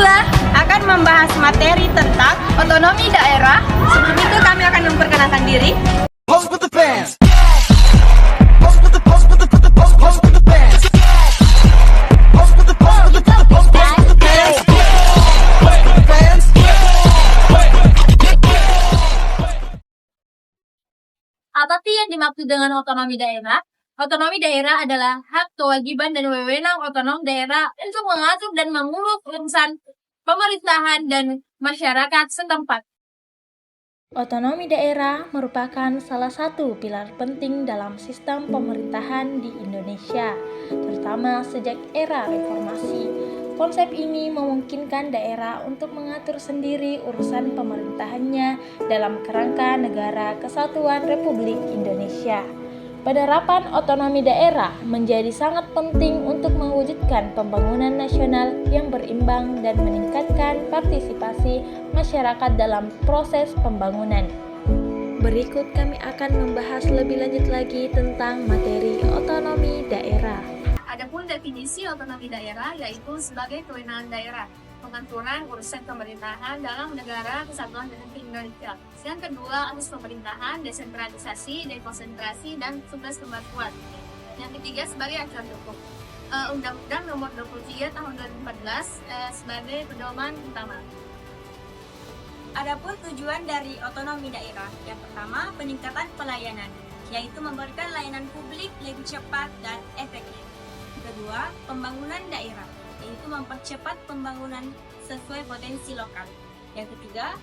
kedua akan membahas materi tentang otonomi daerah. Sebelum itu kami akan memperkenalkan diri. Pose with the bands. Pose with the pose with the pose with the pose pose with the bands. Pose with the pose with the pose pose pose with the bands. Pose with the bands. Apa sih yang dimaksud dengan otonomi daerah? Otonomi daerah adalah hak, kewajiban, dan wewenang otonom daerah untuk mengatur dan mengurus urusan pemerintahan dan masyarakat setempat. Otonomi daerah merupakan salah satu pilar penting dalam sistem pemerintahan di Indonesia, terutama sejak era reformasi. Konsep ini memungkinkan daerah untuk mengatur sendiri urusan pemerintahannya dalam kerangka Negara Kesatuan Republik Indonesia. Penerapan otonomi daerah menjadi sangat penting untuk mewujudkan pembangunan nasional yang berimbang dan meningkatkan partisipasi masyarakat dalam proses pembangunan. Berikut kami akan membahas lebih lanjut lagi tentang materi otonomi daerah. Adapun definisi otonomi daerah yaitu sebagai kewenangan daerah pengaturan urusan pemerintahan dalam negara kesatuan Republik Indonesia. Yang kedua, urus pemerintahan, desentralisasi, dekonsentrasi, dan tugas pembantuan. Yang ketiga, sebagai acuan hukum. Undang-Undang Nomor 23 Tahun 2014 sebagai pedoman utama. Adapun tujuan dari otonomi daerah, yang pertama peningkatan pelayanan, yaitu memberikan layanan publik lebih cepat dan efektif. Kedua, pembangunan daerah, yaitu mempercepat pembangunan sesuai potensi lokal. Yang ketiga,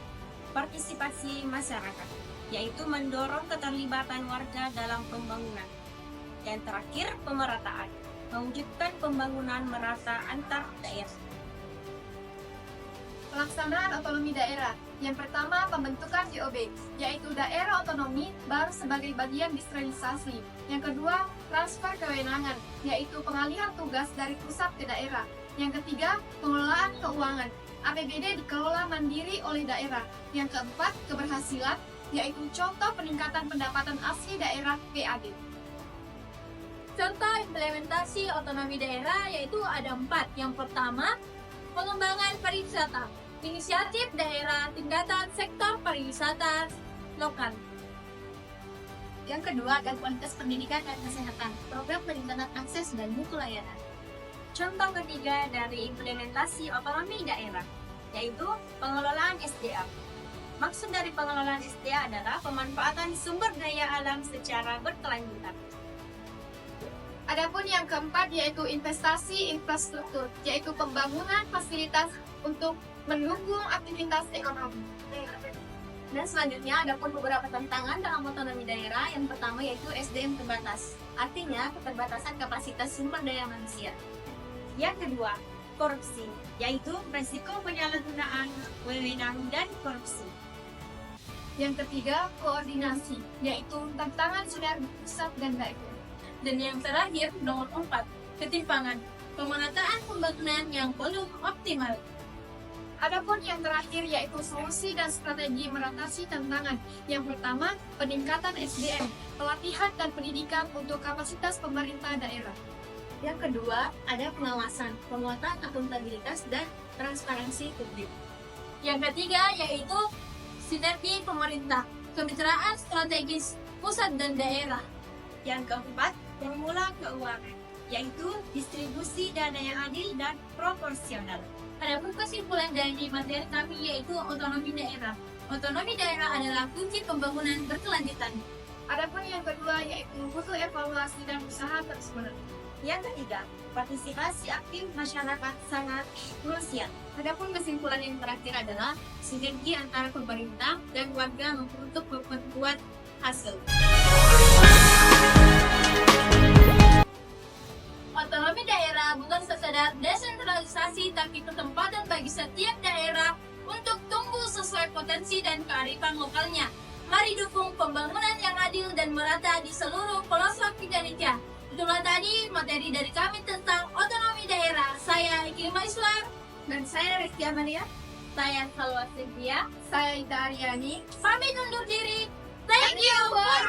partisipasi masyarakat, yaitu mendorong keterlibatan warga dalam pembangunan. Dan terakhir, pemerataan, mewujudkan pembangunan merata antar daerah. Pelaksanaan otonomi daerah. Yang pertama, pembentukan DOB, yaitu daerah otonomi baru sebagai bagian desentralisasi. Yang kedua, transfer kewenangan, yaitu pengalihan tugas dari pusat ke daerah. Yang ketiga, pengelolaan keuangan. APBD dikelola mandiri oleh daerah. Yang keempat, keberhasilan, yaitu contoh peningkatan pendapatan asli daerah PAD. Contoh implementasi otonomi daerah yaitu ada 4. Yang pertama, pengembangan pariwisata. Inisiatif daerah tingkatan sektor pariwisata lokal. Yang kedua, dan kualitas pendidikan dan kesehatan, program peningkatan akses dan mutu layanan. Contoh ketiga dari implementasi otonomi daerah, yaitu pengelolaan SDA. Maksud dari pengelolaan SDA adalah pemanfaatan sumber daya alam secara berkelanjutan. Adapun yang keempat yaitu investasi infrastruktur, yaitu pembangunan fasilitas untuk mendukung aktivitas ekonomi. Dan selanjutnya adapun beberapa tantangan dalam otonomi daerah. Yang pertama yaitu SDM terbatas, artinya keterbatasan kapasitas sumber daya manusia. Yang kedua, korupsi, yaitu risiko penyalahgunaan wewenang dan korupsi. Yang ketiga, koordinasi, yaitu tantangan sinergi pusat dan daerah. Dan yang terakhir, nomor 4, ketimpangan, pemerataan pembangunan yang belum optimal. Adapun yang terakhir yaitu solusi dan strategi mengatasi tantangan. Yang pertama, peningkatan SDM, pelatihan dan pendidikan untuk kapasitas pemerintah daerah. Yang kedua, ada pengawasan, penguatan akuntabilitas dan transparansi publik. Yang ketiga yaitu sinergi pemerintah, kemitraan strategis pusat dan daerah. Yang keempat, formula keuangan, yaitu distribusi dana yang adil dan proporsional. Adapun kesimpulan dari materi kami yaitu otonomi daerah. Otonomi daerah adalah kunci pembangunan berkelanjutan. Adapun yang kedua yaitu butuh evaluasi dan usaha terus menerus. Yang ketiga, partisipasi aktif masyarakat sangat krusial. Adapun kesimpulan yang terakhir adalah sinergi antara pemerintah dan warga untuk memperkuat hasil. Otonomi daerah bukan sekedar desentralisasi, tapi kesempatan bagi setiap daerah untuk tumbuh sesuai potensi dan kearifan lokalnya. Mari dukung pembangunan yang adil dan merata di seluruh pelosok Indonesia. Itulah tadi materi dari kami tentang otonomi daerah. Saya Ikrimah Iswar Dan saya Rizky Amalia. saya Salwa Cynthia. Saya Ita Aryani. Pamit undur diri. Thank you for